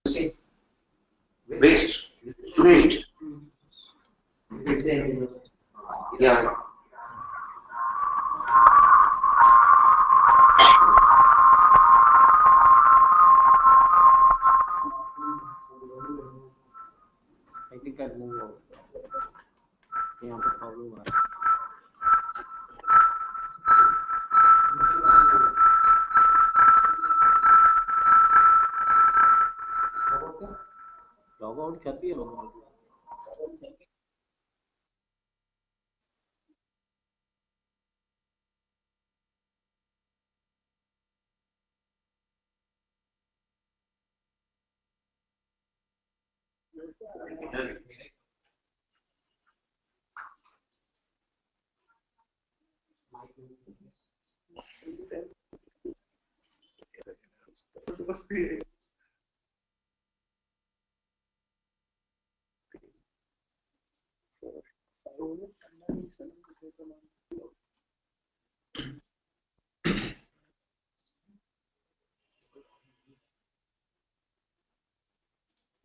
say? Waste. Wait. Yeah. I think I'll move out. यहाँ पे problem आ रहा है. लॉग आउट करती है लॉग आउट.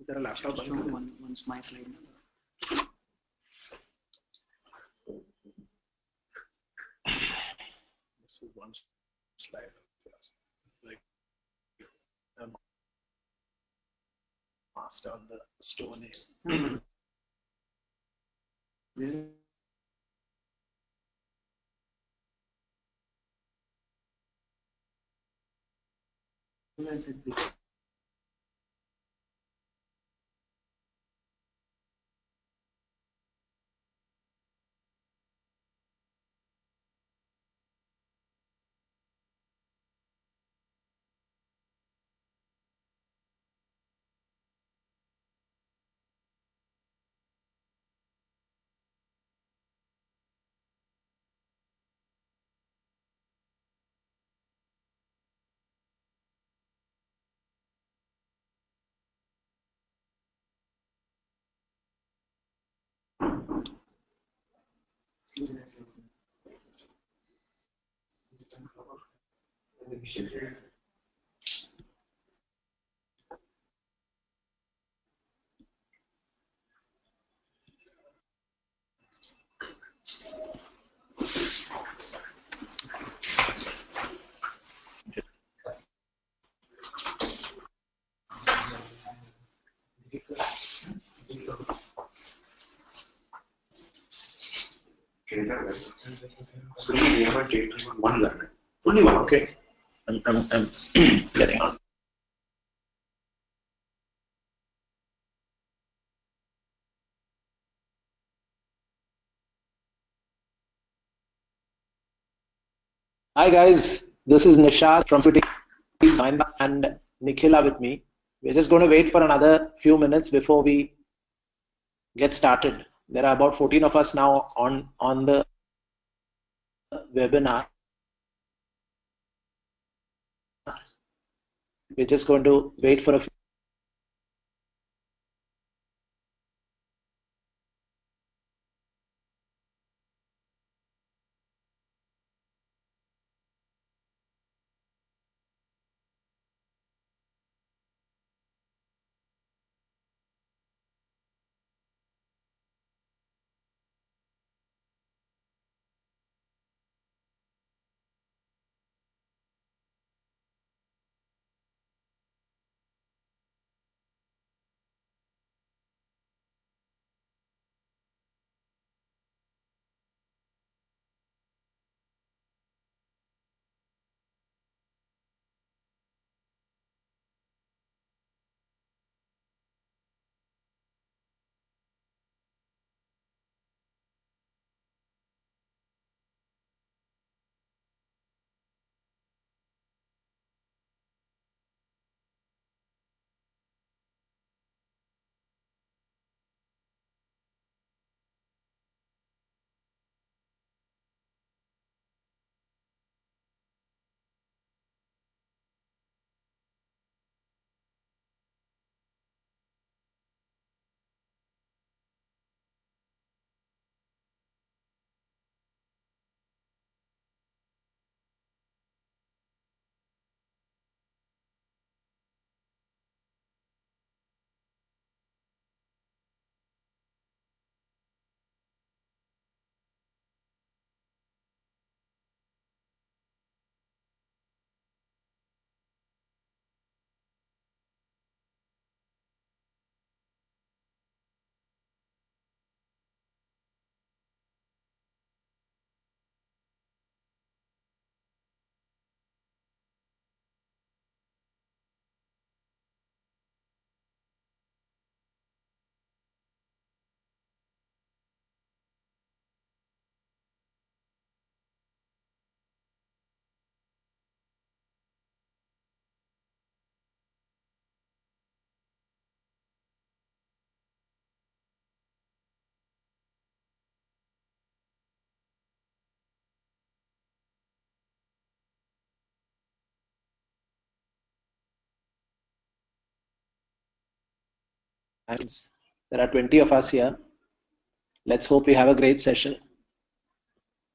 तेरा laptop Show once my slide. This is one slide. Like I'm master on the Stone Age. One letter. Only one. Okay. I'm getting on. Hi guys, this is Nishad from City and Nikhila with me. We're just going to wait for another few minutes before we get started. There are about 14 of us now on the webinar. We're just going to wait for a few. And there are 20 of us here. Let's hope we have a great session.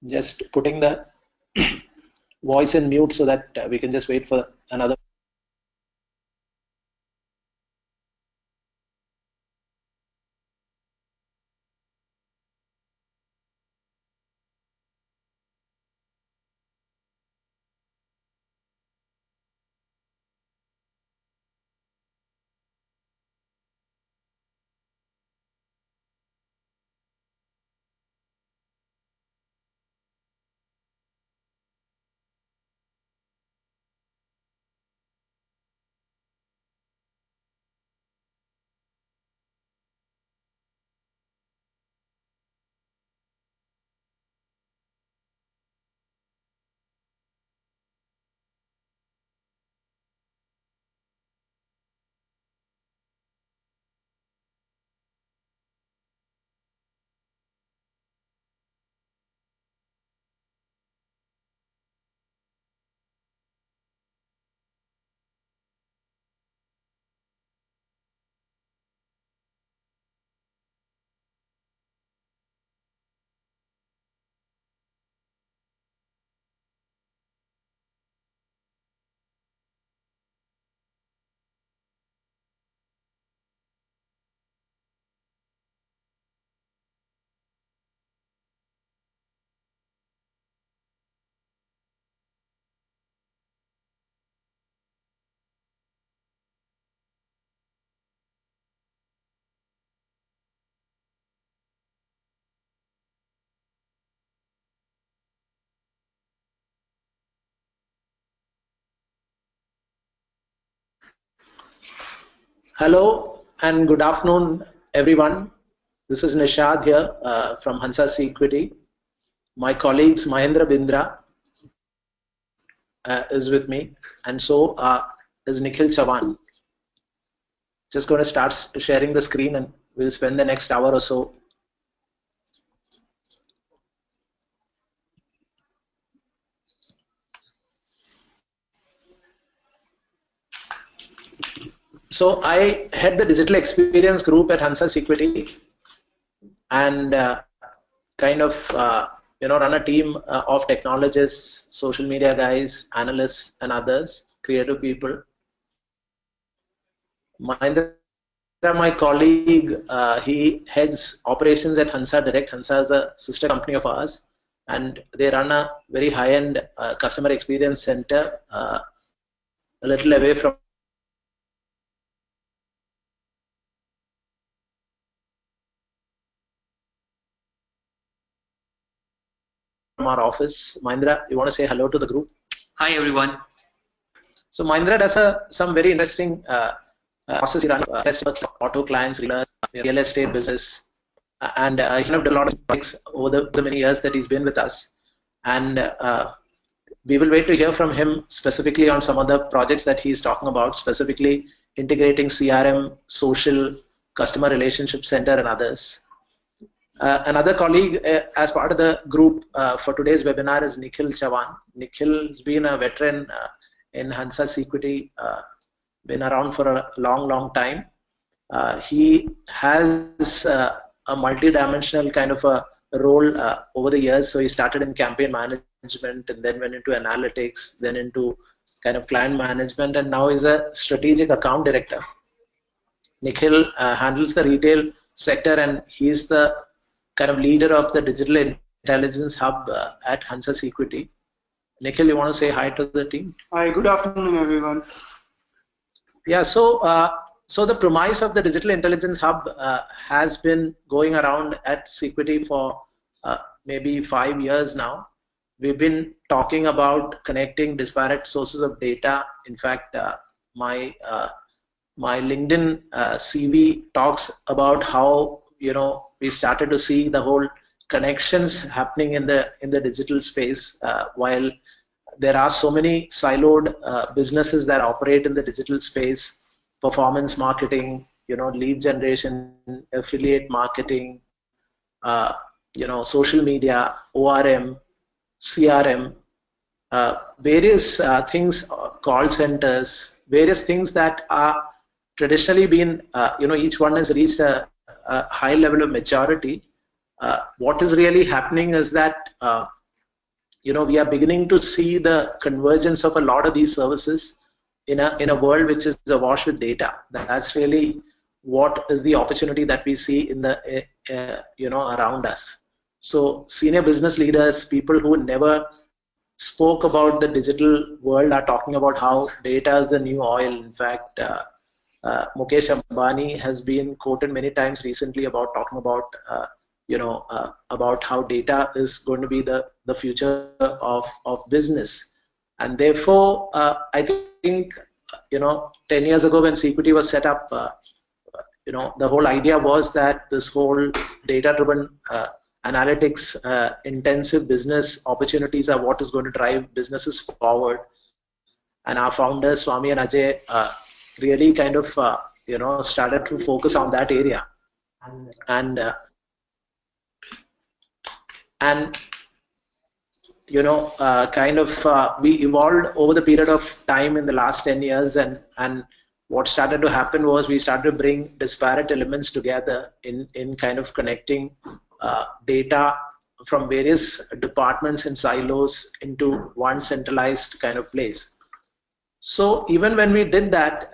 Just putting the voice in mute so that we can just wait for another. Hello and good afternoon, everyone. This is Nishad here from Hansa Equity. My colleagues Mahendra Bindra is with me, and so is Nikhil Chavan. Just going to start sharing the screen, and we'll spend the next hour or so. So I head the digital experience group at Hansa Equity, and kind of run a team of technologists, social media guys, analysts, and others, creative people. Mahendra, my colleague, he heads operations at Hansa Direct. Hansa is a sister company of ours, and they run a very high-end customer experience center a little away from our office. Mahendra, you want to say hello to the group? Hi everyone. So Mahendra does some very interesting process. He runs auto clients, real estate business, and he did a lot of projects over the many years that he's been with us. And we will wait to hear from him specifically on some of the projects that he's talking about, specifically integrating CRM, social, customer relationship center, and others. Another colleague as part of the group for today's webinar is Nikhil Chavan. Nikhil has been a veteran in Hansa Equity, been around for a long time. He has a multi-dimensional kind of a role over the years. So he started in campaign management and then went into analytics, then into kind of client management, and now is a strategic account director. Nikhil handles the retail sector, and he's the kind of leader of the digital intelligence hub at Hansa Equity. Nikhil, you want to say hi to the team? Hi, good afternoon, everyone. Yeah, so the premise of the digital intelligence hub has been going around at Equity for maybe 5 years now. We've been talking about connecting disparate sources of data. In fact, my LinkedIn CV talks about how we started to see the whole connections happening in the digital space, while there are so many siloed businesses that operate in the digital space: performance marketing, lead generation, affiliate marketing, social media, ORM, CRM, various things, call centers, various things that are traditionally been, each one has reached a high level of maturity. What is really happening is that, we are beginning to see the convergence of a lot of these services in a world which is awash with data. That's really what is the opportunity that we see in the around us. So senior business leaders, people who never spoke about the digital world, are talking about how data is the new oil. In fact, Mukesh Ambani has been quoted many times recently about talking about about how data is going to be the future of business. And therefore, I think 10 years ago when CQT was set up, the whole idea was that this whole data-driven analytics intensive business opportunities are what is going to drive businesses forward. And our founders, Swami and Ajay, really kind of started to focus on that area. And we evolved over the period of time in the last 10 years, and what started to happen was we started to bring disparate elements together in kind of connecting data from various departments and silos into one centralized kind of place. So even when we did that,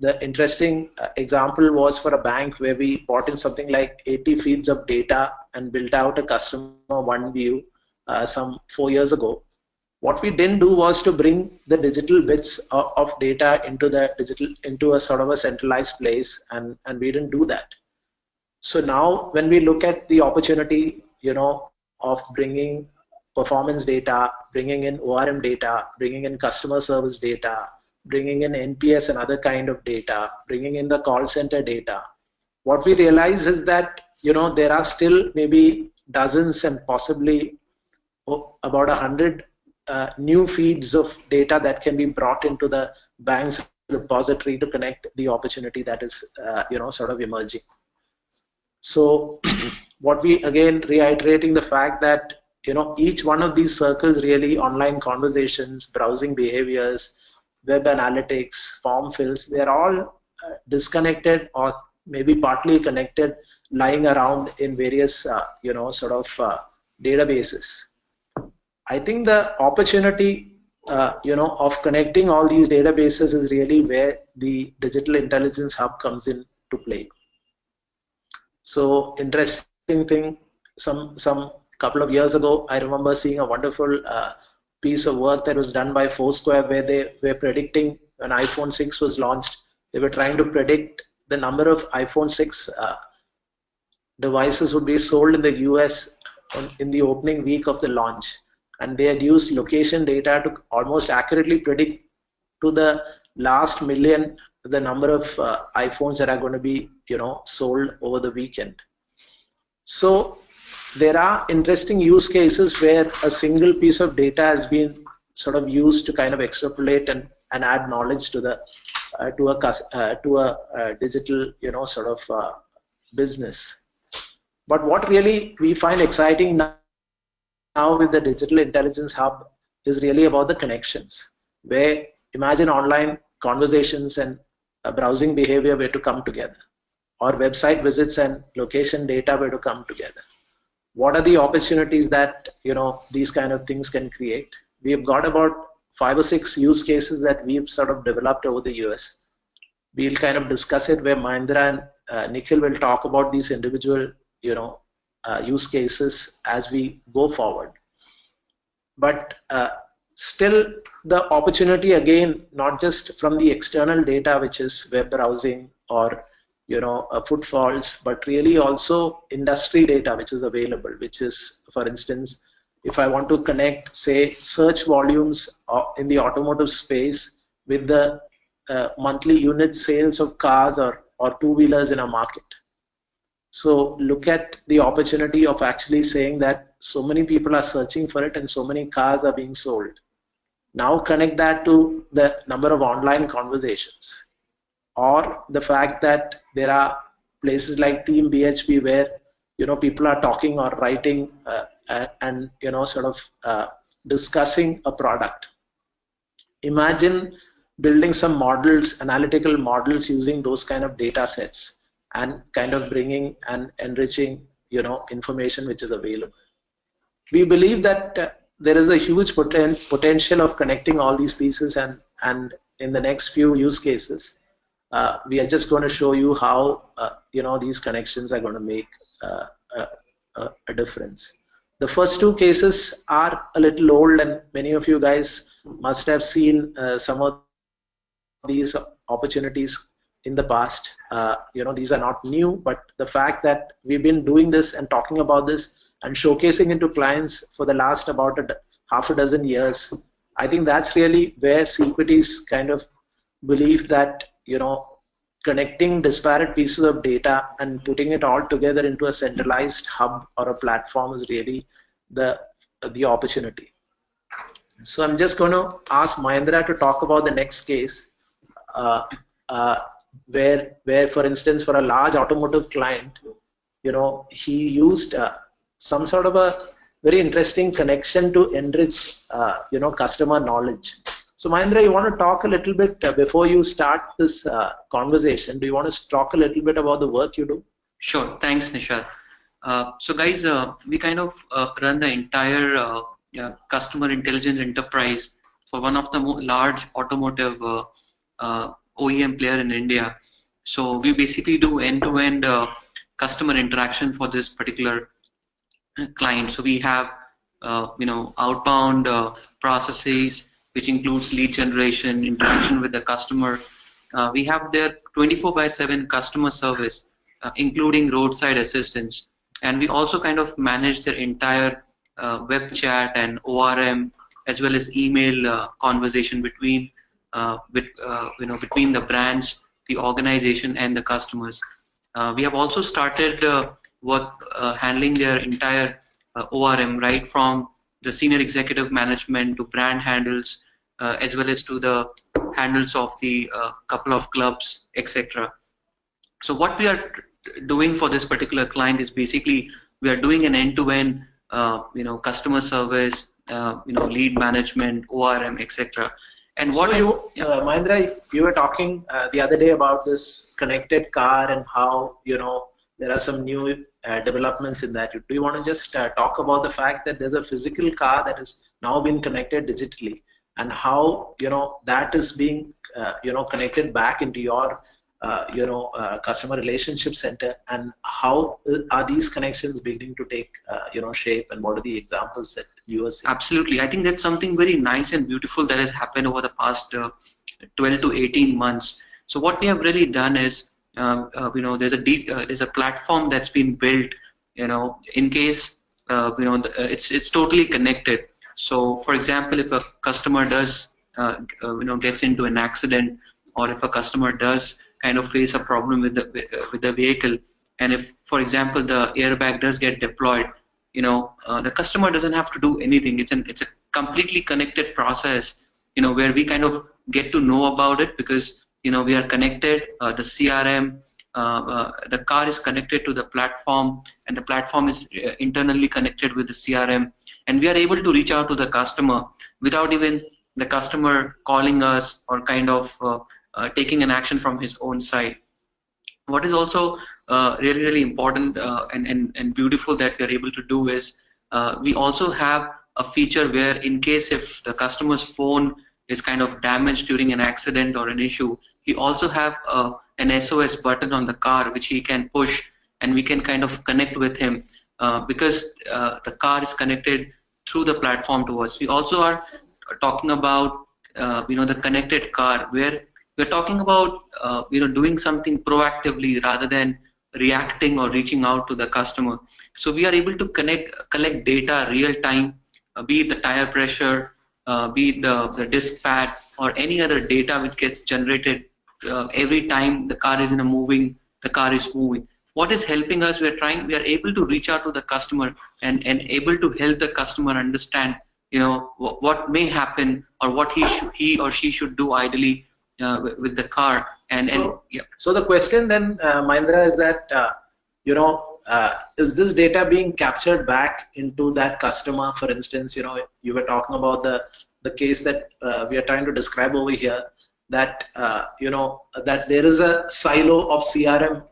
the interesting example was for a bank where we brought in something like 80 feeds of data and built out a customer one view some 4 years ago. What we didn't do was to bring the digital bits of data into a sort of a centralized place, and we didn't do that. So now when we look at the opportunity, of bringing performance data, bringing in ORM data, bringing in customer service data, bringing in NPS and other kind of data, bringing in the call center data, what we realize is that, there are still maybe dozens and possibly about 100 new feeds of data that can be brought into the bank's repository to connect the opportunity that is, sort of emerging. So what we, again, reiterating the fact that, each one of these circles, really online conversations, browsing behaviors, web analytics, form fills, they're all disconnected or maybe partly connected, lying around in various, databases. I think the opportunity, of connecting all these databases is really where the Digital Intelligence Hub comes in to play. So interesting thing, some couple of years ago, I remember seeing a wonderful piece of work that was done by Foursquare, where they were predicting when iPhone 6 was launched, they were trying to predict the number of iPhone 6 devices would be sold in the US in the opening week of the launch. And they had used location data to almost accurately predict to the last million the number of iPhones that are going to be, sold over the weekend. So there are interesting use cases where a single piece of data has been sort of used to kind of extrapolate and add knowledge to the to a digital business. But what really we find exciting now with the Digital Intelligence Hub is really about the connections, where imagine online conversations and browsing behavior were to come together, or website visits and location data were to come together. What are the opportunities that these kind of things can create? We've got about 5 or 6 use cases that we've sort of developed over the years. We'll kind of discuss it, where Mahindra and Nikhil will talk about these individual use cases as we go forward. But still, the opportunity, again, not just from the external data, which is web browsing or footfalls, but really also industry data which is available, which is, for instance, if I want to connect, say, search volumes in the automotive space with the monthly unit sales of cars or two-wheelers in a market. So look at the opportunity of actually saying that so many people are searching for it and so many cars are being sold. Now connect that to the number of online conversations, or the fact that there are places like Team BHP where people are talking or writing and discussing a product. Imagine building some models, analytical models using those kind of data sets and kind of bringing and enriching, information which is available. We believe that there is a huge potential of connecting all these pieces, and in the next few use cases, we are just going to show you how these connections are going to make a difference. The first two cases are a little old, and many of you guys must have seen some of these opportunities in the past. These are not new, but the fact that we've been doing this and talking about this and showcasing it to clients for the last about half a dozen years, I think that's really where Sequity's kind of believe that connecting disparate pieces of data and putting it all together into a centralized hub or a platform is really the opportunity. So I'm just going to ask Mahendra to talk about the next case, where for instance, for a large automotive client, he used some sort of a very interesting connection to enrich customer knowledge. So Mahendra, you want to talk a little bit before you start this conversation? Do you want to talk a little bit about the work you do? Sure. Thanks, Nishad. So guys, we kind of run the entire customer intelligence enterprise for one of the large automotive OEM player in India. So we basically do end-to-end customer interaction for this particular client. So we have outbound processes, which includes lead generation, interaction with the customer. We have their 24/7 customer service, including roadside assistance. And we also kind of manage their entire web chat and ORM, as well as email conversation between between the brands, the organization, and the customers. We have also started work handling their entire ORM, right from the senior executive management to brand handles, as well as to the handles of the couple of clubs, etc. So what we are doing for this particular client is basically we are doing an end-to-end, customer service, lead management, ORM, etc. And what Mahendra, you were talking the other day about this connected car and how there are some new developments in that. Do you want to just talk about the fact that there's a physical car that has now been connected digitally, and how that is being connected back into your customer relationship center, and how are these connections beginning to take shape, and what are the examples that you are seeing? Absolutely, I think that's something very nice and beautiful that has happened over the past 12 to 18 months. So what we have really done is there's a platform that's been built, in case it's totally connected. So for example, if a customer does gets into an accident, or if a customer does kind of face a problem with the vehicle, and if, for example, the airbag does get deployed, the customer doesn't have to do anything. It's a completely connected process, where we kind of get to know about it, because we are connected. The CRM, the car is connected to the platform, and the platform is internally connected with the CRM, and we are able to reach out to the customer without even the customer calling us or kind of taking an action from his own side. What is also really important and beautiful that we are able to do is we also have a feature where, in case if the customer's phone is kind of damaged during an accident or an issue, we also have an SOS button on the car which he can push, and we can kind of connect with him because the car is connected through the platform to us. We also are talking about the connected car, where we're talking about doing something proactively rather than reacting or reaching out to the customer. So we are able to collect data real time, be it the tire pressure, be it the disc pad, or any other data which gets generated every time the car is moving. What is helping us? We are able to reach out to the customer and able to help the customer understand what may happen, or what he or she should do ideally with the car. So the question then, Mahendra, is that is this data being captured back into that customer? For instance, you were talking about the case that we are trying to describe over here. that that there is a silo of CRM,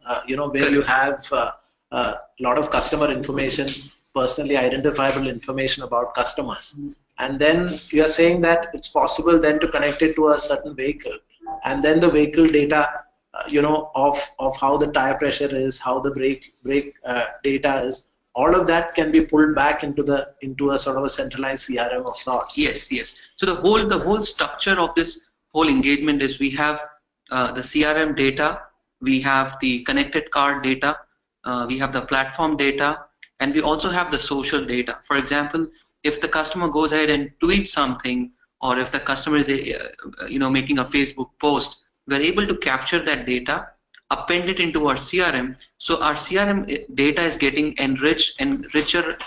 where you have a lot of customer information, personally identifiable information about customers, and then you are saying that it's possible then to connect it to a certain vehicle, and then the vehicle data, of how the tire pressure is, how the brake data is. All of that can be pulled back into a sort of a centralized CRM of sorts. Yes, yes. So the whole structure of this whole engagement is we have the CRM data, we have the connected car data, we have the platform data, and we also have the social data. For example, if the customer goes ahead and tweets something, or if the customer is making a Facebook post, we're able to capture that data, append it into our CRM. So our CRM data is getting enriched and richer,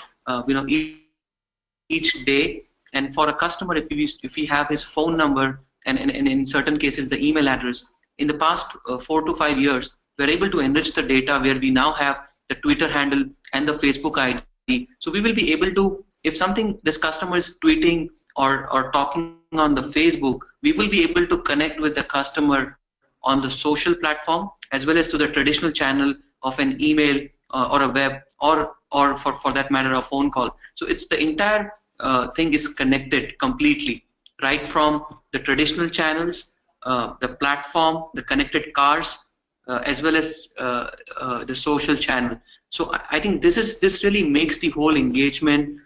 each day. And for a customer, if we have his phone number and in certain cases the email address, in the past 4 to 5 years, we're able to enrich the data where we now have the Twitter handle and the Facebook ID. So we will be able to, if something this customer is tweeting or talking on the Facebook, we will be able to connect with the customer on the social platform as well as to the traditional channel of an email or a web or for that matter a phone call. So it's the entire thing is connected completely, right from the traditional channels, the platform, the connected cars, as well as the social channel. So I think this really makes the whole engagement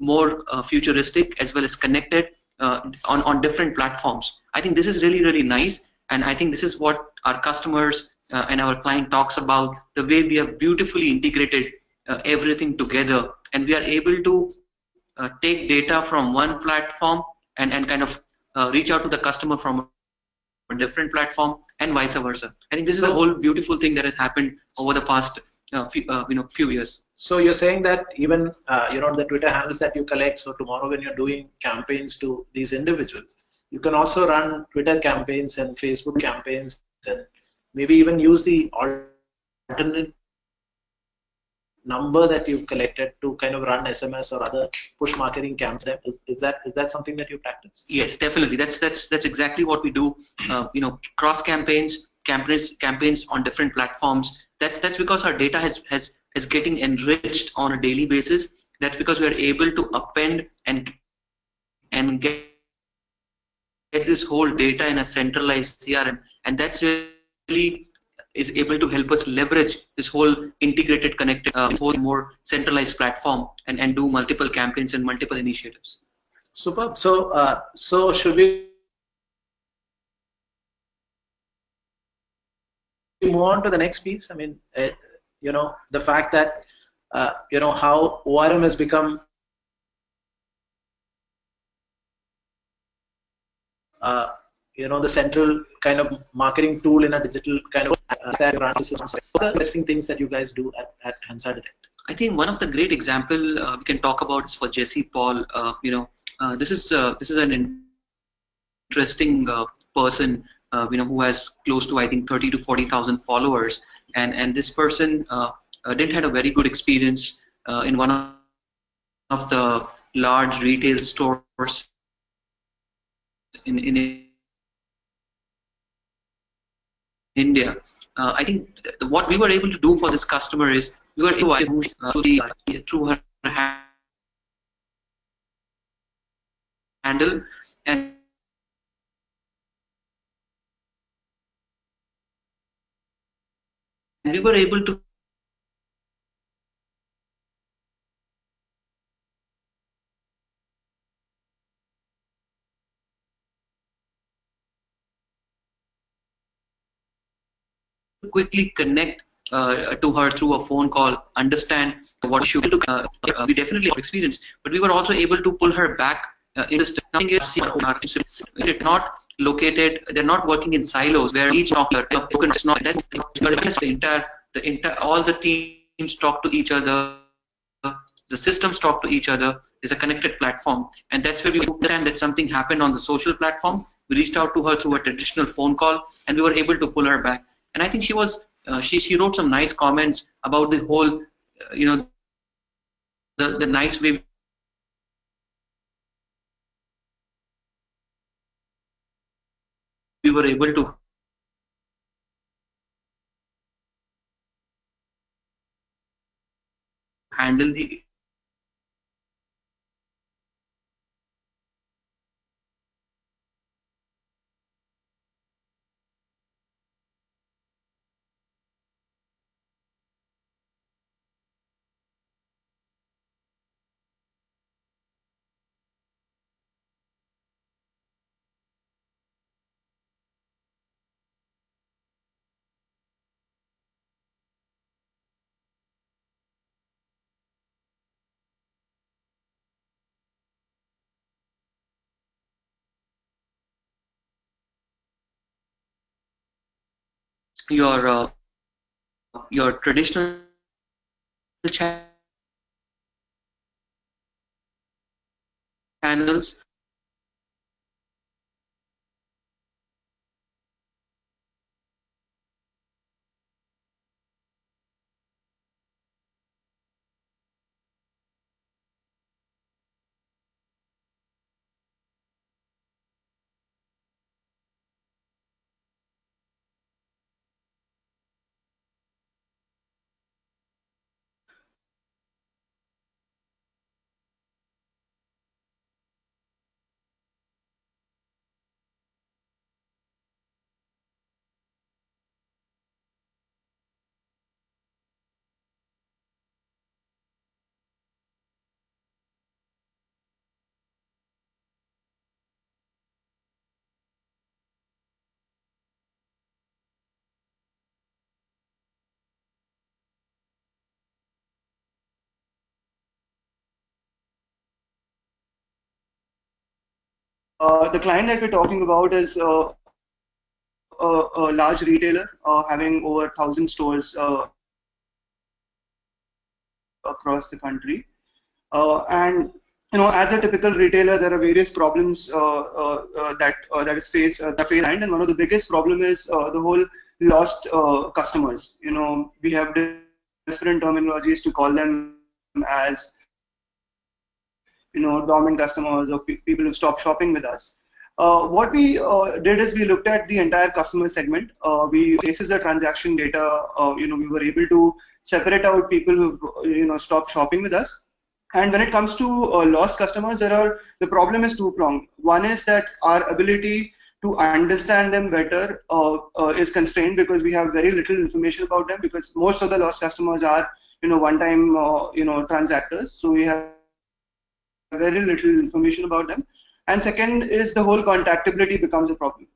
more futuristic as well as connected on different platforms. I think this is really nice, and I think this is what our customers and our client talks about, the way we have beautifully integrated everything together, and we are able to take data from one platform and kind of reach out to the customer from a different platform and vice versa. I think this is a whole beautiful thing that has happened over the past few years. So you're saying that even the Twitter handles that you collect, so tomorrow when you're doing campaigns to these individuals, you can also run Twitter campaigns and Facebook campaigns, and maybe even use the alternate number that you've collected to kind of run SMS or other push marketing campaigns. Is that something that you practice? Yes, definitely. That's exactly what we do. Cross campaigns on different platforms. That's because our data is getting enriched on a daily basis. That's because we are able to append and get this whole data in a centralized CRM, and that's really is able to help us leverage this whole integrated, connected, whole more centralized platform and do multiple campaigns and multiple initiatives. Superb. So should we move on to the next piece? I mean, the fact that how ORM has become the central kind of marketing tool in a digital kind of that runs the interesting things that you guys do at Hansa Direct. I think one of the great example we can talk about is for Jesse Paul. This is an interesting person who has close to, I think, 30 to 40,000 followers, and this person didn't had a very good experience in one of the large retail stores in India. I think what we were able to do for this customer is we were able to through her handle, and we were able to quickly connect to her through a phone call, understand what she should do. We definitely have experience, but we were also able to pull her back in this. They're not located, they're not working in silos where each doctor is not the entire all the teams talk to each other, the systems talk to each other. Is a connected platform, and that's where we understand that something happened on the social platform. We reached out to her through a traditional phone call, and we were able to pull her back. And I think she was she wrote some nice comments about the whole the nice way we were able to handle the your traditional channels. The client that we're talking about is a large retailer having over 1,000 stores across the country. And as a typical retailer, there are various problems that is faced, and one of the biggest problem is the whole lost customers. We have different terminologies to call them as dormant customers or people who stop shopping with us. What we did is we looked at the entire customer segment. We traces the transaction data. We were able to separate out people who stopped shopping with us. And when it comes to lost customers, the problem is two-pronged. One is that our ability to understand them better is constrained because we have very little information about them, because most of the lost customers are one-time transactors. So we have very little information about them. And second is the whole contactability becomes a problem.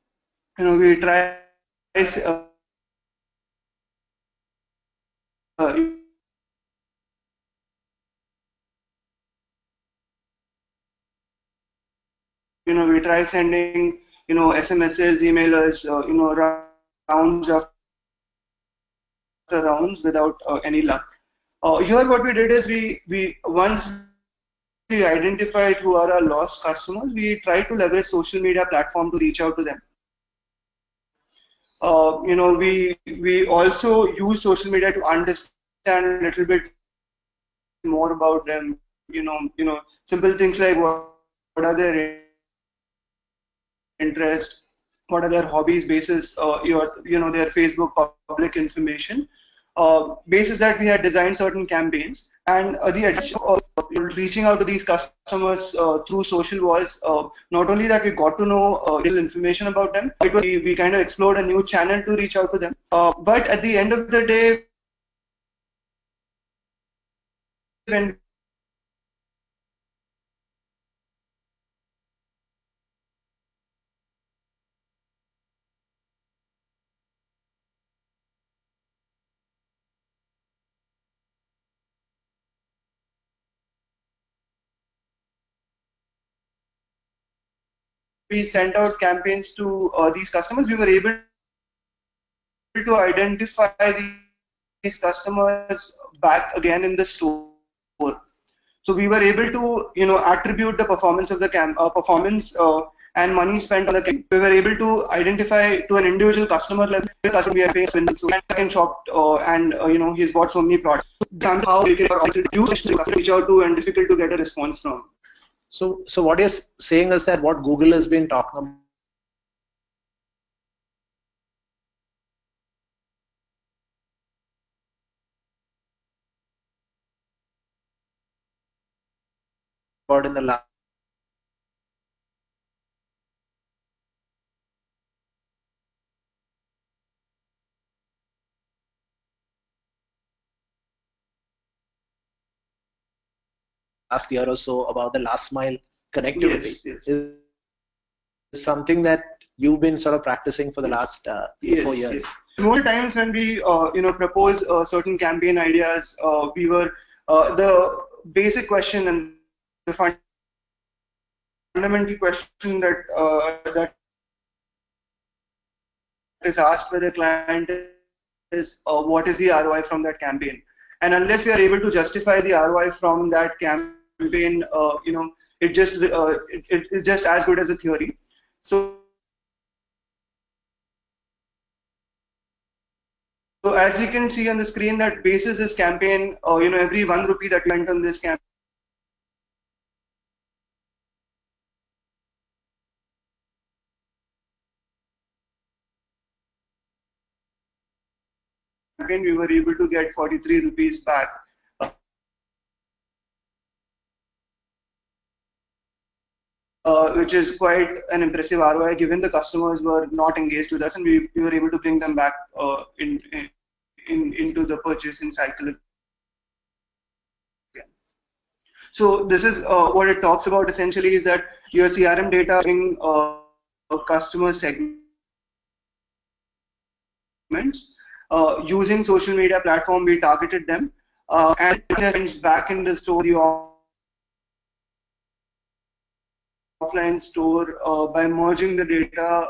We try we try sending SMSs, emailers, rounds after rounds without any luck. Here what we did is we once we identified who are our lost customers, we try to leverage social media platform to reach out to them. We also use social media to understand a little bit more about them. Simple things like what are their interests, what are their hobbies, basis their Facebook public information. Basis that we had designed certain campaigns, and the addition of reaching out to these customers through social was not only that we got to know little information about them, we kind of explored a new channel to reach out to them. But at the end of the day, when we sent out campaigns to these customers, we were able to identify these customers back again in the store. So we were able to attribute the performance of the performance and money spent on the campaign. We were able to identify to an individual customer level, we are paying so can shop and he's bought so many products. How we can reach out to and difficult to get a response from. So what you're saying is that what Google has been talking forward in the last year or so about the last mile connectivity. Yes. Is something that you've been sort of practicing for the last 4 years. Yes. Most times when we propose certain campaign ideas, we were the basic question and the fundamental question that is asked by the client is what is the ROI from that campaign? And unless we are able to justify the ROI from that campaign, it's just as good as a theory. So as you can see on the screen, that basis this campaign, every 1 rupee that went on this campaign, we were able to get 43 rupees back. Which is quite an impressive ROI given the customers were not engaged with us, and we were able to bring them back into the purchasing cycle. So this is what it talks about essentially, is that your CRM data in customer segments using social media platform, we targeted them and back in the store, the offline store by merging the data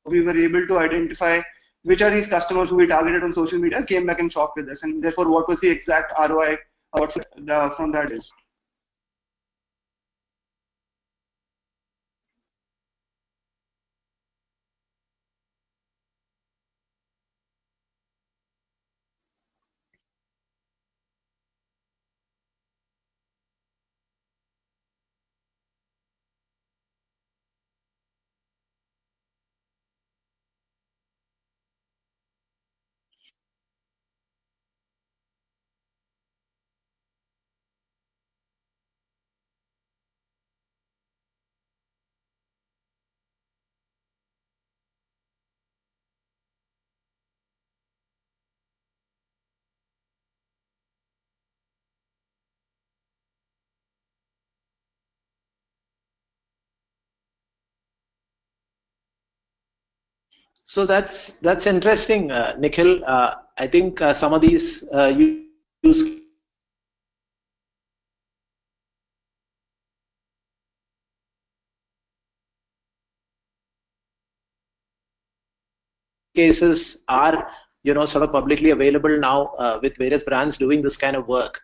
we were able to identify which are these customers who we targeted on social media, came back and shopped with us, and therefore what was the exact ROI from that is. So that's interesting, Nikhil. I think some of these use cases are sort of publicly available now with various brands doing this kind of work.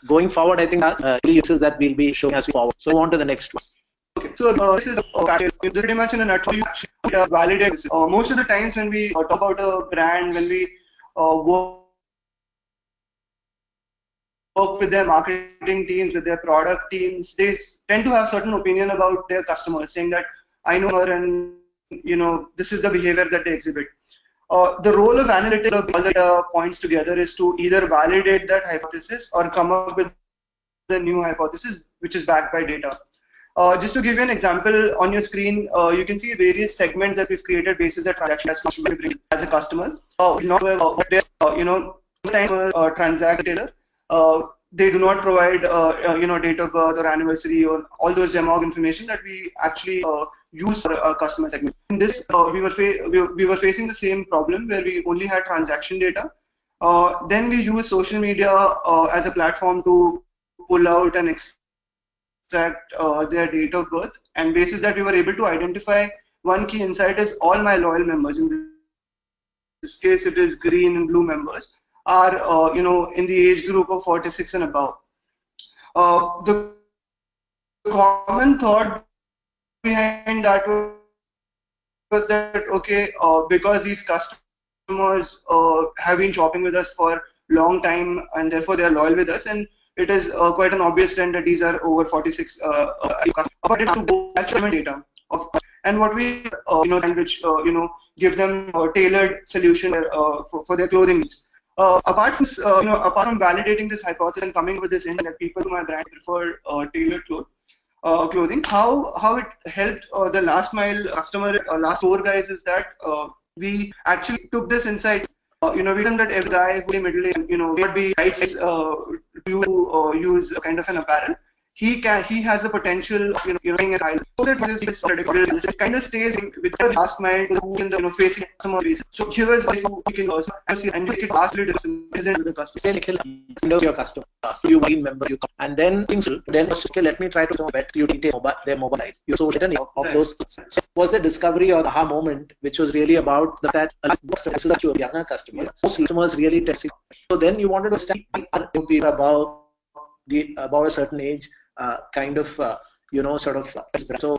Going forward, I think that's uses that we'll be showing as we forward. So on to the next one. Okay, so this is pretty much in a nutshell. You actually validate most of the times when we talk about a brand, when we work with their marketing teams, with their product teams, they tend to have certain opinion about their customers, saying that I know her and this is the behavior that they exhibit. The role of analytics of all the points together is to either validate that hypothesis or come up with the new hypothesis which is backed by data. Just to give you an example, on your screen, you can see various segments that we've created basis that transaction as a customer. Transact retailer. They do not provide date of birth or anniversary or all those demog information that we actually use for a customer segment. In this, we were facing the same problem where we only had transaction data. Then we use social media as a platform to pull out and extract their date of birth, and basis that we were able to identify one key insight is all my loyal members, in this case it is green and blue members, are in the age group of 46 and above. The common thought behind that was that okay, because these customers have been shopping with us for long time and therefore they are loyal with us, and it is quite an obvious trend that these are over 46 but it's to go actual data of, and what we which give them a tailored solution for their clothing needs. Apart from validating this hypothesis and coming with this in that people to my brand prefer tailored clothing, how it helped the last mile customer, last store guys, is that we actually took this insight. We told that every guy who is middle age, would be right to use kind of an apparel. He has the potential of being a high. So that is it kind of stays with the last mile to who in the facing customer base. So here is how you can also and you can vastly present to the customer. Your customer, you member, you and then first, okay, let me try to bet you detail their mobile life. You so written of those. So was the discovery or the aha moment, which was really about the fact this is your younger customers. Most customers really test it. So then you wanted to study about a certain age. Kind of sort of so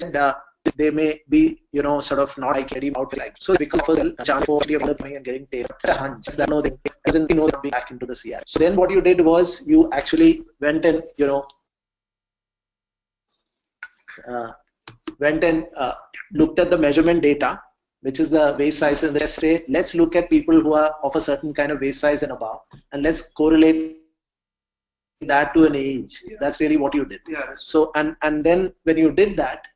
they may be sort of not like ready about like so because of a chance for coming and getting paid. It's a hunch that no thing doesn't being back into the CR. So then what you did was you actually went and looked at the measurement data, which is the waist size, and let's say let's look at people who are of a certain kind of waist size and above, and let's correlate that to an age. That's really what you did. Yeah. So and then when you did that,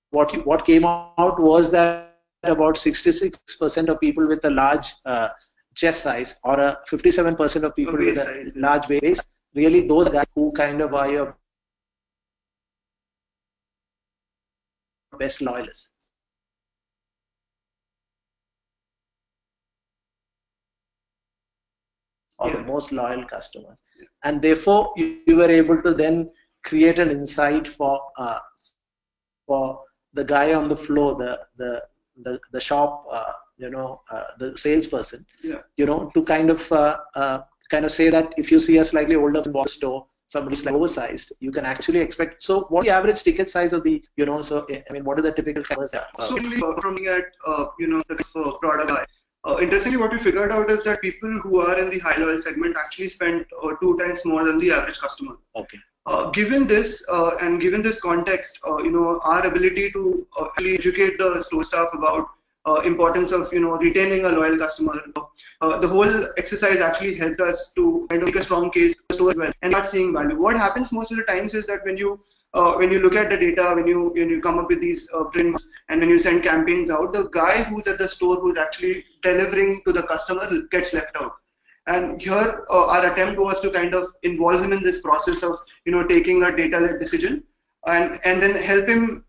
what came out was that about 66% of people with a large chest size or a 57% of people with a large waist, really those guys who kind of are your best loyalists. Or the most loyal customers, and therefore you were able to then create an insight for the guy on the floor, the shop, the salesperson, to kind of say that if you see a slightly older store, somebody's like oversized, you can actually expect. So what the average ticket size of the so I mean, what are the typical customers there? So from looking at the product guy. Interestingly, what we figured out is that people who are in the high loyal segment actually spend 2 times more than the average customer. Okay. Given this and given this context, our ability to actually educate the store staff about importance of retaining a loyal customer, the whole exercise actually helped us to kind of make a strong case for store as well and not seeing value. What happens most of the times is that when you look at the data, when you come up with these prints, and when you send campaigns out, the guy who's at the store who's actually delivering to the customer gets left out. And here our attempt was to kind of involve him in this process of taking a data-led decision, and then help him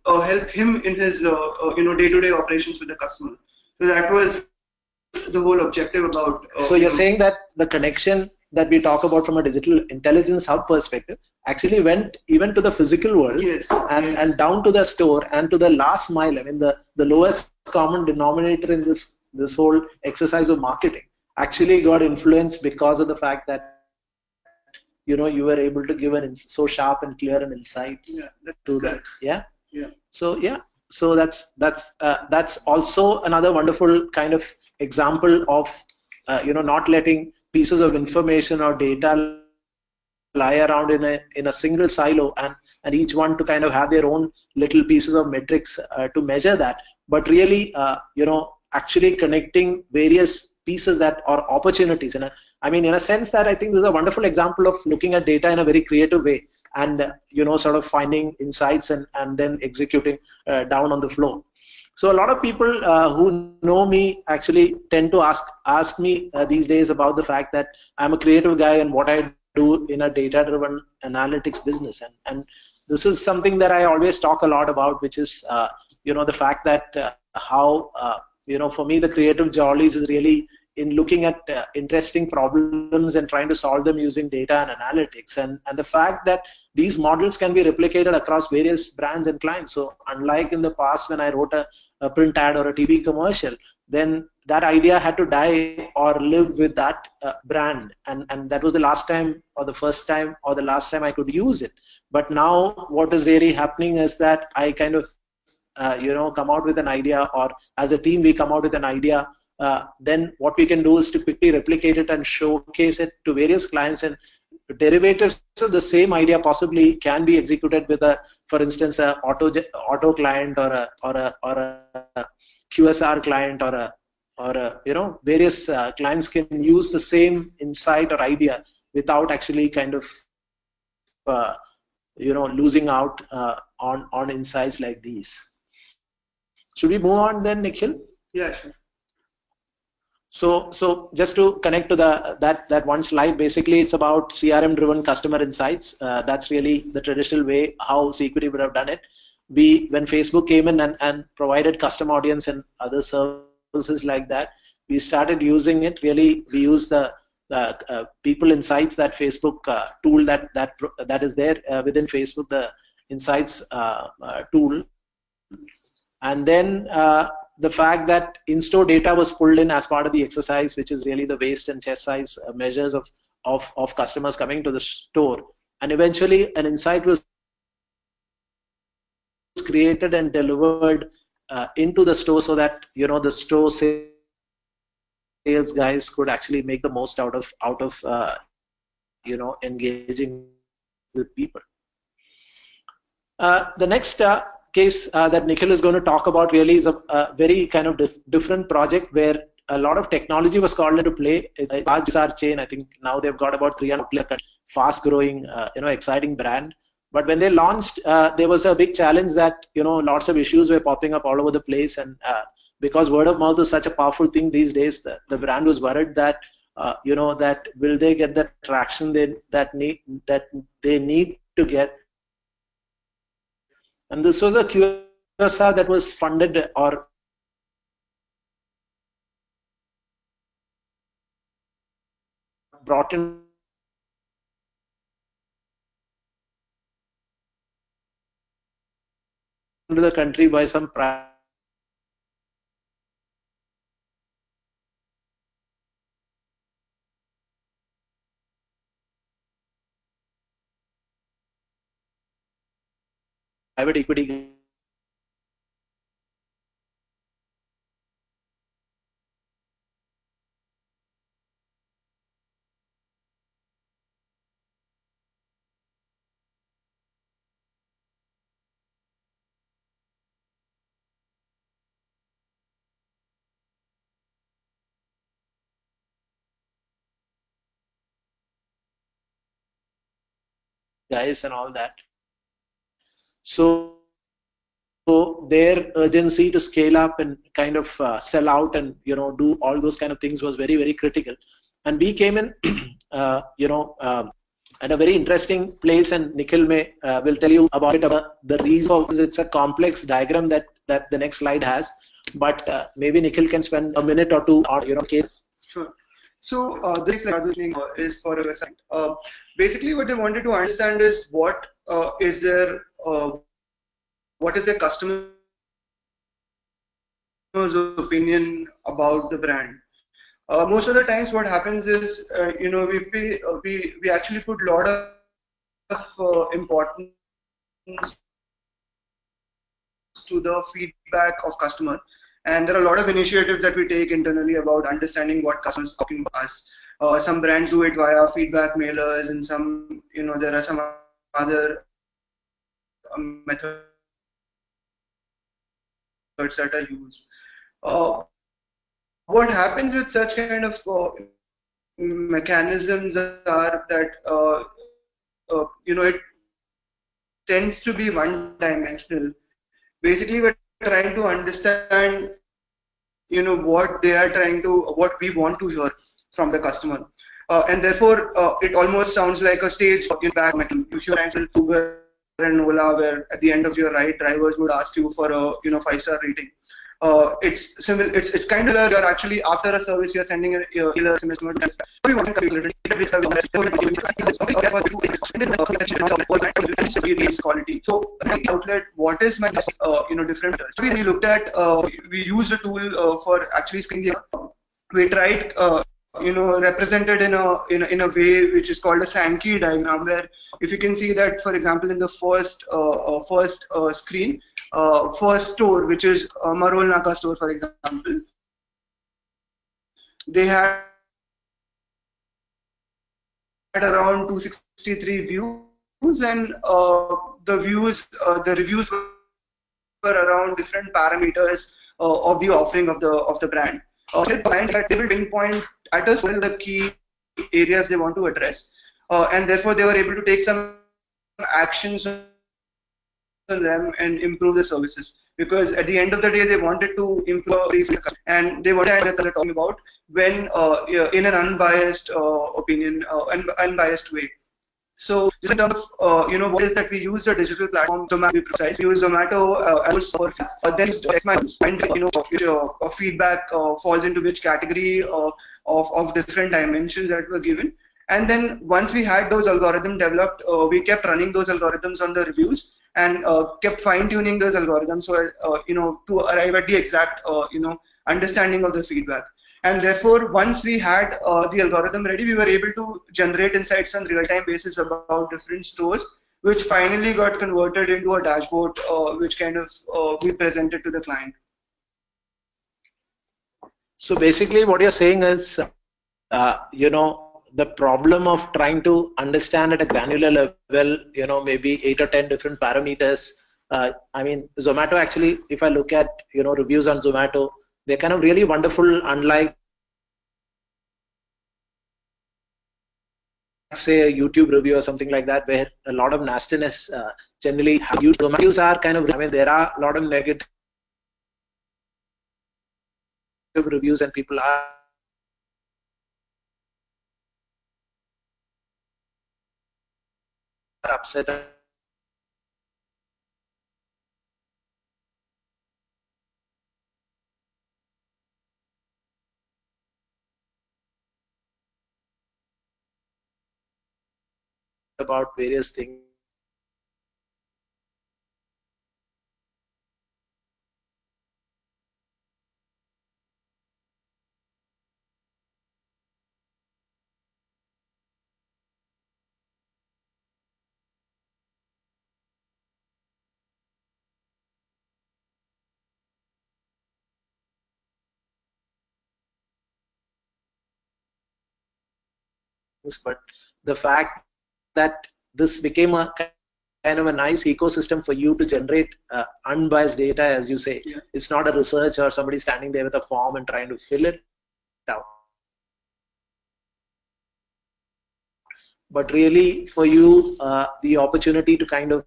in his day-to-day operations with the customer. So that was the whole objective about. So you're saying that the connection that we talk about from a digital intelligence hub perspective actually went even to the physical world, yes, and down to the store and to the last mile. I mean, the lowest common denominator in this whole exercise of marketing actually got influenced because of the fact that you were able to give so sharp and clear an insight to that. Yeah. So that's also another wonderful kind of example of not letting pieces of information or data lie around in a single silo, and each one to kind of have their own little pieces of metrics to measure that, but really actually connecting various pieces that are opportunities. And I mean, in a sense that I think this is a wonderful example of looking at data in a very creative way, and sort of finding insights and then executing down on the floor. So a lot of people who know me actually tend to ask me these days about the fact that I'm a creative guy and what I do in a data-driven analytics business. And this is something that I always talk a lot about, which is the fact that how for me the creative jollies is really in looking at interesting problems and trying to solve them using data and analytics, and the fact that these models can be replicated across various brands and clients. So unlike in the past when I wrote a print ad or a TV commercial, then that idea had to die or live with that brand, and that was the last time or the first time or the last time I could use it. But now what is really happening is that I kind of come out with an idea, or as a team we come out with an idea. Then what we can do is to quickly replicate it and showcase it to various clients, and derivatives of the same idea possibly can be executed with for instance, a auto client or a QSR client or a or various clients can use the same insight or idea without actually kind of losing out on insights like these. Should we move on then, Nikhil? Yeah, sure. So just to connect to that one slide, basically it's about CRM driven customer insights. That's really the traditional way how Security would have done it. When Facebook came in and provided custom audience and other services like that, we started using it. Really, we use the people insights, that Facebook tool that is there within Facebook, the insights tool, and then the fact that in-store data was pulled in as part of the exercise, which is really the waist and chest size measures of customers coming to the store, and eventually an insight was created and delivered into the store so that the store sales guys could actually make the most out of engaging with people. The next case that Nikhil is going to talk about really is a very kind of different project where a lot of technology was called into play. It's a large SR chain. I think now they've got about 300 outlets, fast growing, exciting brand. But when they launched, there was a big challenge that lots of issues were popping up all over the place, and because word of mouth is such a powerful thing these days, the brand was worried that that will they get the traction that they need to get. And this was a QSR that was funded or brought in into the country by some private equity guys and all that. So their urgency to scale up and kind of sell out and do all those kind of things was very, very critical. And we came in at a very interesting place, and Nikhil will tell you about it, about the reason. It's a complex diagram that the next slide has, but maybe Nikhil can spend a minute or two on case. Sure. So this is for a website. Basically, what they wanted to understand is what is their customer's opinion about the brand. Most of the times, what happens is we actually put a lot of importance to the feedback of customer. And there are a lot of initiatives that we take internally about understanding what customers are talking about us. Some brands do it via feedback mailers, and some, there are some other methods that are used. What happens with such kind of mechanisms are that it tends to be one-dimensional. Basically, we're trying to understand what we want to hear from the customer, and therefore it almost sounds like a stage feedback. You hear Uber and Ola, where at the end of your ride, drivers would ask you for a 5-star rating. It's similar. It's kind of you're actually after a service you're sending a SMS quality. So outlet, what is my different? So we looked at we used a tool for actually screening. We tried represented in a way which is called a Sankey diagram, where if you can see that, for example, in the first screen, first store, which is Marol Naka store, for example, they had around 263 views, and the reviews were around different parameters of the offering of the brand. clients that they will pinpoint at us well the key areas they want to address, and therefore they were able to take some actions on them and improve the services. Because at the end of the day, they wanted to improve and they wanted to talking about when in an unbiased opinion, unbiased way. So just in terms of what is that we use the digital platform, Zomato, to be precise, we use Zomato as our then feedback falls into which category of different dimensions that were given. And then once we had those algorithms developed, we kept running those algorithms on the reviews and kept fine-tuning those algorithms so to arrive at the exact understanding of the feedback. And therefore, once we had the algorithm ready, we were able to generate insights on real-time basis about different stores, which finally got converted into a dashboard, which kind of we presented to the client. So basically, what you're saying is, the problem of trying to understand at a granular level, maybe 8 or 10 different parameters. I mean, Zomato actually, if I look at, reviews on Zomato, they're kind of really wonderful, unlike, say, a YouTube review or something like that, where a lot of nastiness generally happens. Reviews are kind of, I mean, there are a lot of negative reviews and people are upset about various things. But the fact that this became a kind of a nice ecosystem for you to generate unbiased data, as you say. Yeah. It's not a research or somebody standing there with a form and trying to fill it out. But really, for you, the opportunity to kind of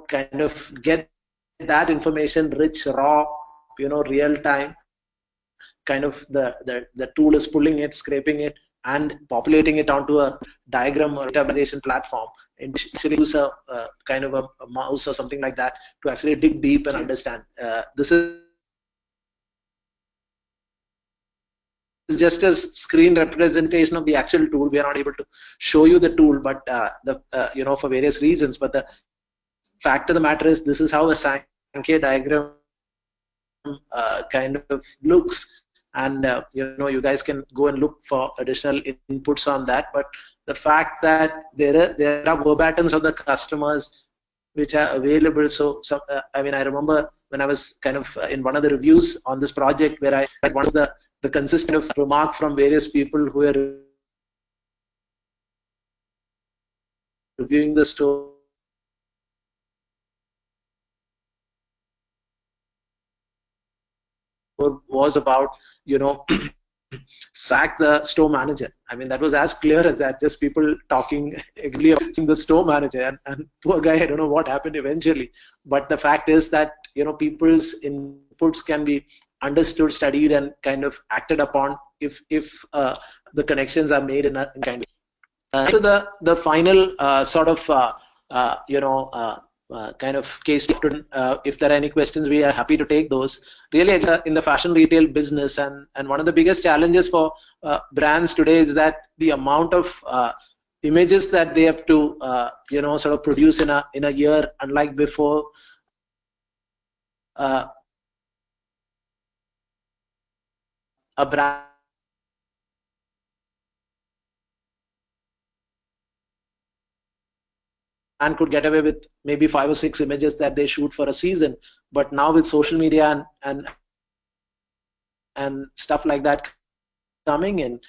kind of get that information rich, raw, real time. Kind of the tool is pulling it, scraping it, and populating it onto a diagram or visualization platform, and actually use a kind of a mouse or something like that to actually dig deep and understand. This is just a screen representation of the actual tool. We are not able to show you the tool, but for various reasons. But the fact of the matter is, this is how a Sankey diagram kind of looks. And you guys can go and look for additional inputs on that. But the fact that there are verbatims of the customers which are available. So I mean, I remember when I was kind of in one of the reviews on this project, where I had one of the consistent of remark from various people who are reviewing the store was about, sack the store manager. I mean, that was as clear as that, just people talking agree about the store manager, and poor guy, I don't know what happened eventually. But the fact is that, people's inputs can be understood, studied, and kind of acted upon if the connections are made in a kind of to the final sort of kind of case. If there are any questions, we are happy to take those. Really, in the fashion retail business, and one of the biggest challenges for brands today is that the amount of images that they have to sort of produce in a year, unlike before. A brand could get away with maybe 5 or 6 images that they shoot for a season, but now with social media and stuff like that coming in,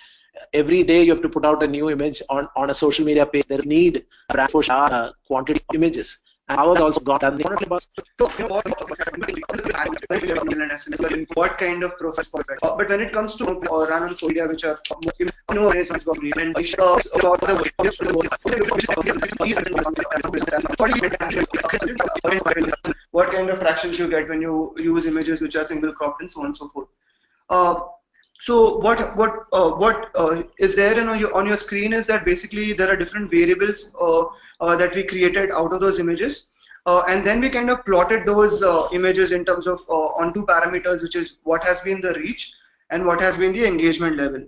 every day you have to put out a new image on a social media page. There is need brand for quantity of images. And how has also got done. What kind of profiles for that? But when it comes to run on social media, which are what kind of fractions you get when you use images which are single cropped and so on and so forth. So what is there on your screen is that basically there are different variables that we created out of those images, and then we kind of plotted those images in terms of on two parameters, which is what has been the reach and what has been the engagement level.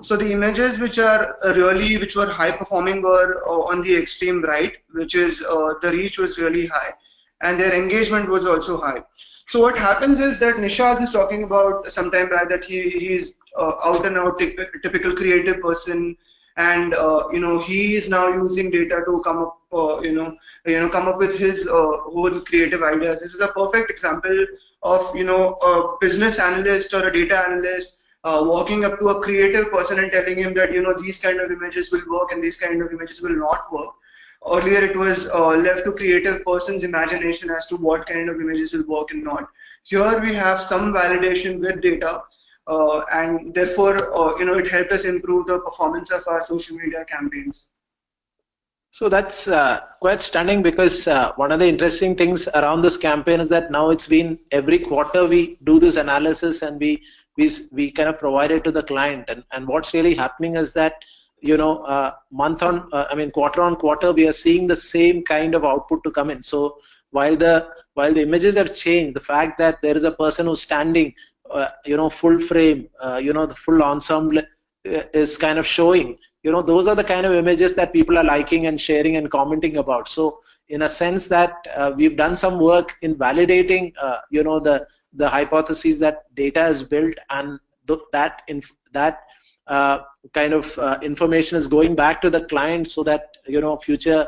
So the images which were high performing were on the extreme right, which is the reach was really high, and their engagement was also high. So what happens is that Nishad is talking about some time back that he's out and out typical creative person, and he is now using data to come up come up with his whole creative ideas. This is a perfect example of a business analyst or a data analyst walking up to a creative person and telling him that these kind of images will work and these kind of images will not work. Earlier, it was left to creative person's imagination as to what kind of images will work and not. Here, we have some validation with data, and therefore, it helped us improve the performance of our social media campaigns. So that's quite stunning, because one of the interesting things around this campaign is that now it's been every quarter we do this analysis and we kind of provide it to the client, and what's really happening is that quarter on quarter, we are seeing the same kind of output to come in. So while the images have changed, the fact that there is a person who's standing, full frame, the full ensemble is kind of showing. Those are the kind of images that people are liking and sharing and commenting about. So in a sense that we've done some work in validating, the hypotheses that data is built, and that kind of information is going back to the client, so that future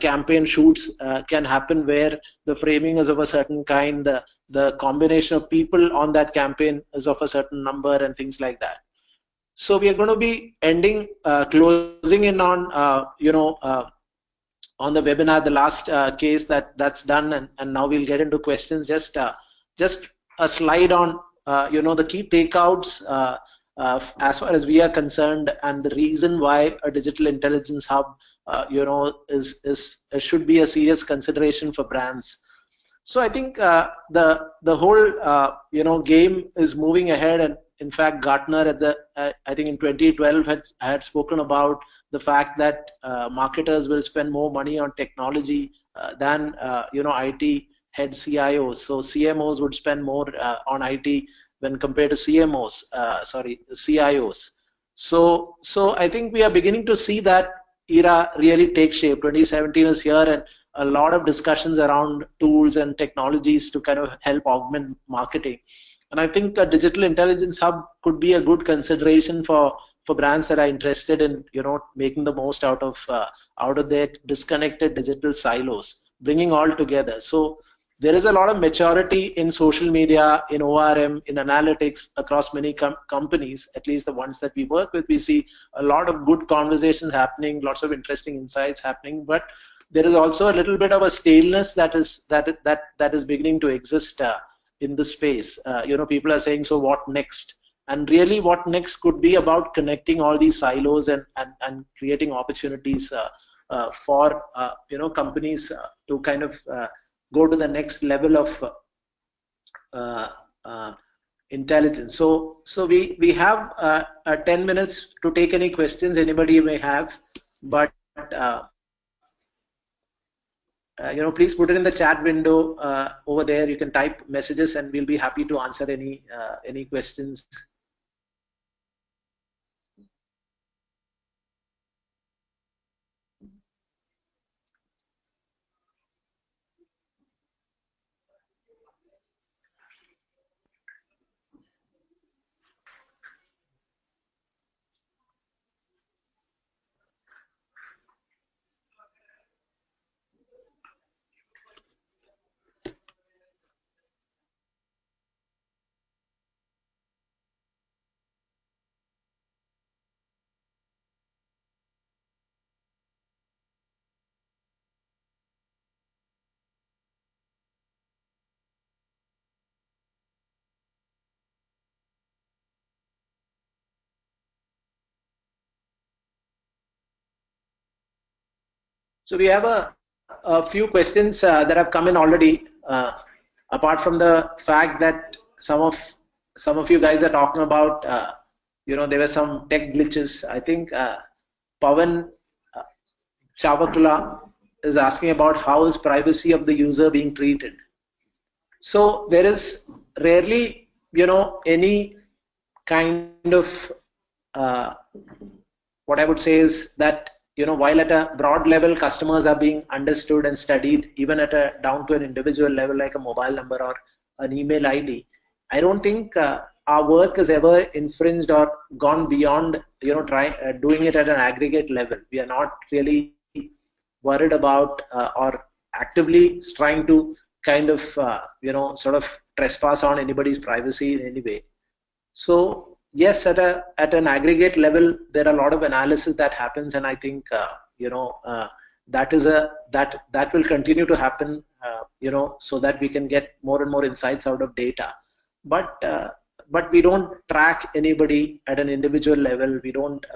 campaign shoots can happen where the framing is of a certain kind, the combination of people on that campaign is of a certain number, and things like that. So we are going to be closing in on on the webinar, the last case that's done, and now we'll get into questions. Just a slide on the key takeouts as far as we are concerned, and the reason why a digital intelligence hub should be a serious consideration for brands. So I think the whole game is moving ahead, and in fact Gartner I think in 2012 had spoken about the fact that marketers will spend more money on technology than IT head CIOs. So CMOs would spend more on IT when compared to CIOs. So I think we are beginning to see that era really take shape. 2017 is here, and a lot of discussions around tools and technologies to kind of help augment marketing. And I think a digital intelligence hub could be a good consideration for brands that are interested in making the most out of their disconnected digital silos, bringing all together. So there is a lot of maturity in social media, in ORM, in analytics across many companies, at least the ones that we work with. We see a lot of good conversations happening, lots of interesting insights happening, but there is also a little bit of a staleness that is beginning to exist in the space. People are saying, so what next? And really what next could be about connecting all these silos and creating opportunities for companies to kind of go to the next level of intelligence. So we have 10 minutes to take any questions anybody may have, but please put it in the chat window over there. You can type messages, and we'll be happy to answer any questions. So we have a few questions that have come in already. Apart from the fact that some of you guys are talking about, there were some tech glitches. I think Pavan Chavakula is asking about how is privacy of the user being treated. So there is rarely, any kind of what I would say is that, while at a broad level, customers are being understood and studied, even at a down to an individual level, like a mobile number or an email ID. I don't think our work has ever infringed or gone beyond, doing it at an aggregate level. We are not really worried about or actively trying to kind of, sort of trespass on anybody's privacy in any way. So yes, at an aggregate level, there are a lot of analysis that happens, and I think that will continue to happen, so that we can get more and more insights out of data. But we don't track anybody at an individual level. We don't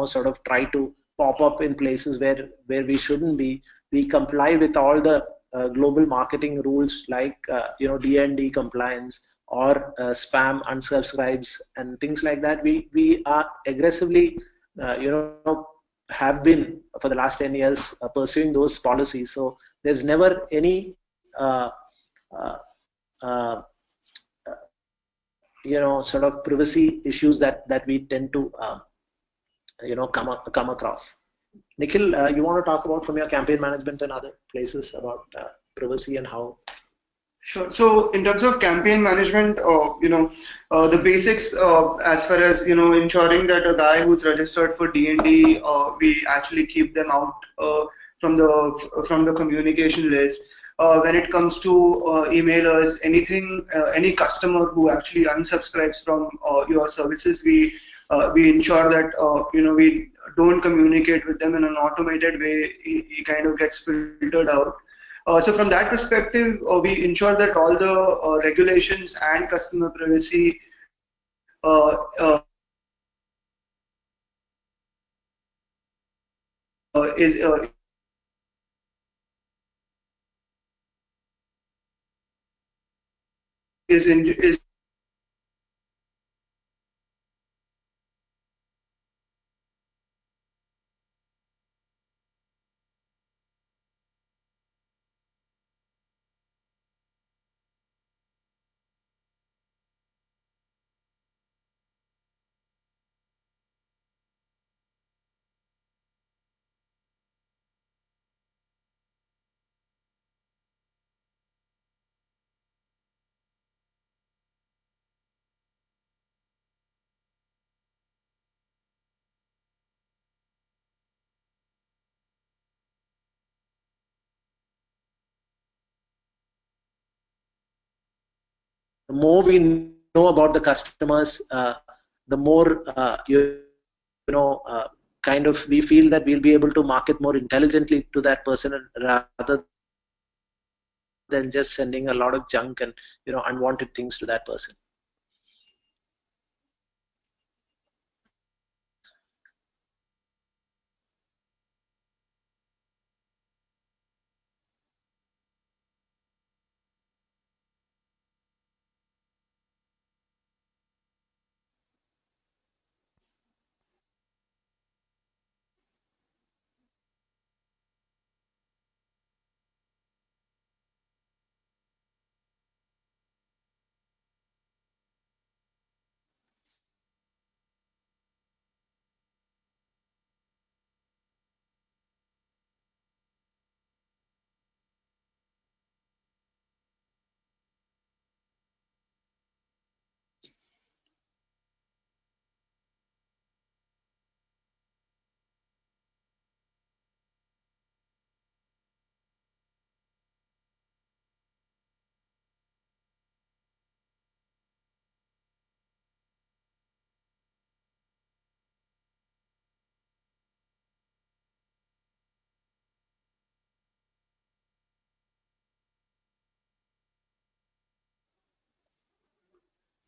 sort of try to pop up in places where we shouldn't be. We comply with all the global marketing rules like D&D compliance or spam unsubscribes and things like that. We are aggressively have been for the last 10 years pursuing those policies. So there's never any sort of privacy issues that we tend to come across. Nikhil, you want to talk about from your campaign management and other places about privacy and how? Sure. So in terms of campaign management, the basics as far as ensuring that a guy who's registered for D&D, we actually keep them out from the communication list. When it comes to emailers, any customer who actually unsubscribes from your services, we ensure that we don't communicate with them in an automated way. He kind of gets filtered out. So from that perspective, we ensure that all the regulations and customer privacy is The more we know about the customers, the more kind of we feel that we'll be able to market more intelligently to that person rather than just sending a lot of junk and unwanted things to that person.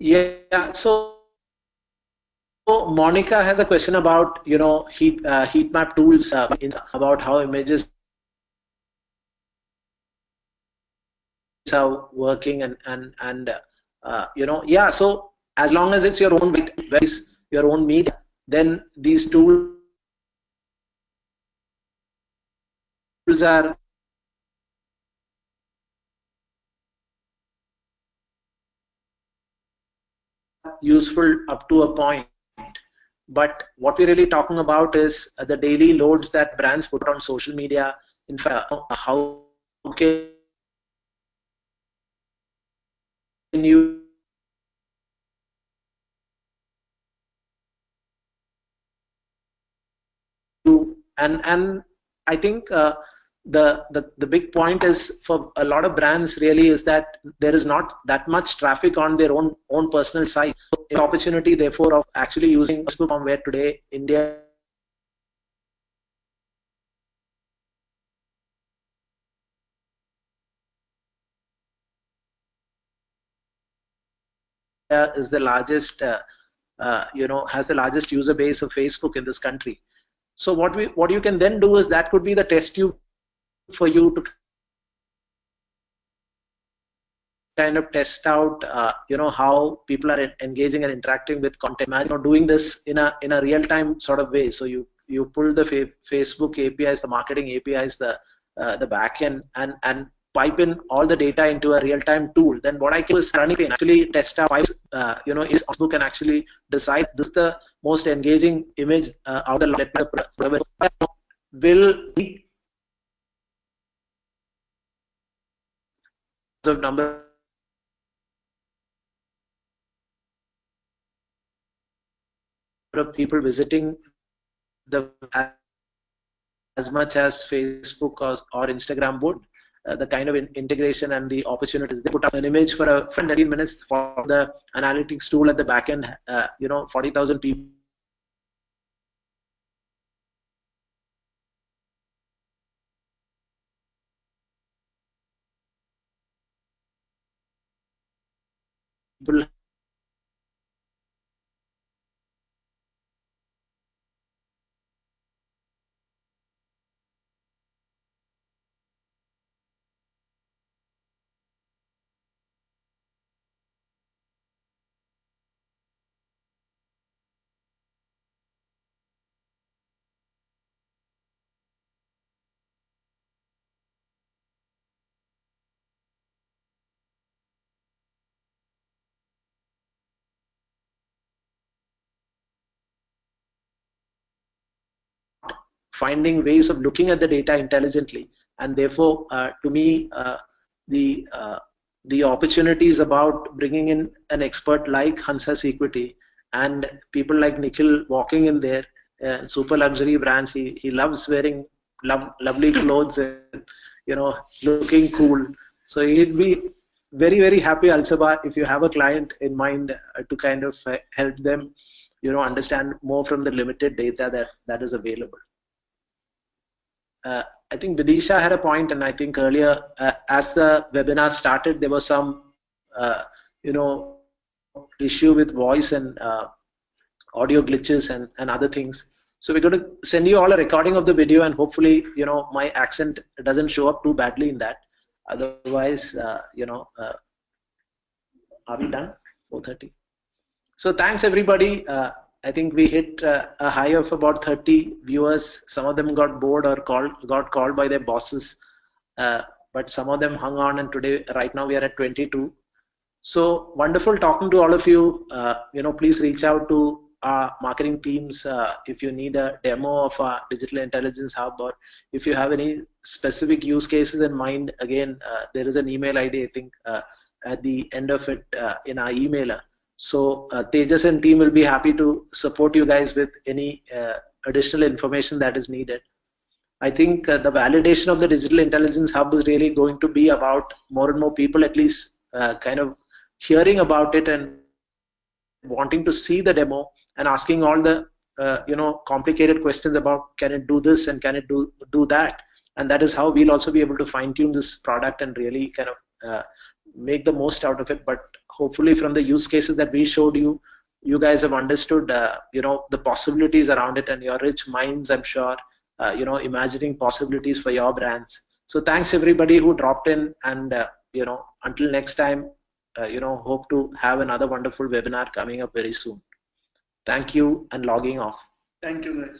Yeah. So Monica has a question about heat map tools about how images are working and yeah. So as long as it's your own your own media, then these tools are useful up to a point. But what we're really talking about is the daily loads that brands put on social media. In fact, how can you and I think the big point is for a lot of brands really is that there is not that much traffic on their own personal site. So the opportunity therefore of actually using Facebook, from where today India is the largest has the largest user base of Facebook in this country. So what you can then do is that could be the test tube for you to kind of test out how people are engaging and interacting with content. Imagine doing this in a real-time sort of way. So you pull the Facebook APIs, the marketing APIs, the backend, and pipe in all the data into a real-time tool. Then what I can do is actually test out is Facebook can actually decide this is the most engaging image out of the will of number of people visiting the as much as Facebook or Instagram would. The kind of integration and the opportunities. They put up an image for a 15 minutes for the analytics tool at the back end. 40,000 people finding ways of looking at the data intelligently, and therefore to me the opportunities about bringing in an expert like Hansas Equity and people like Nikhil walking in there, super luxury brands. He loves wearing lovely clothes and looking cool. So he'd be very, very happy, Alsaba, if you have a client in mind to kind of help them understand more from the limited data that is available. I think Vidisha had a point, and I think earlier, as the webinar started, there was some, issue with voice and audio glitches and other things. So we're going to send you all a recording of the video, and hopefully, my accent doesn't show up too badly in that. Otherwise, are we done? 4:30. So thanks everybody. I think we hit a high of about 30 viewers. Some of them got bored or got called by their bosses, but some of them hung on, and today, right now, we are at 22. So wonderful talking to all of you. Please reach out to our marketing teams if you need a demo of our Digital Intelligence Hub, or if you have any specific use cases in mind. Again, there is an email ID, I think, at the end of it in our emailer. So Tejas and team will be happy to support you guys with any additional information that is needed. I think the validation of the Digital Intelligence Hub is really going to be about more and more people at least kind of hearing about it and wanting to see the demo and asking all the complicated questions about can it do this and can it do that. And that is how we'll also be able to fine tune this product and really kind of make the most out of it. But hopefully from the use cases that we showed you, you guys have understood the possibilities around it, and your rich minds, I'm sure, imagining possibilities for your brands. So thanks everybody who dropped in and until next time, hope to have another wonderful webinar coming up very soon. Thank you and logging off. Thank you, guys.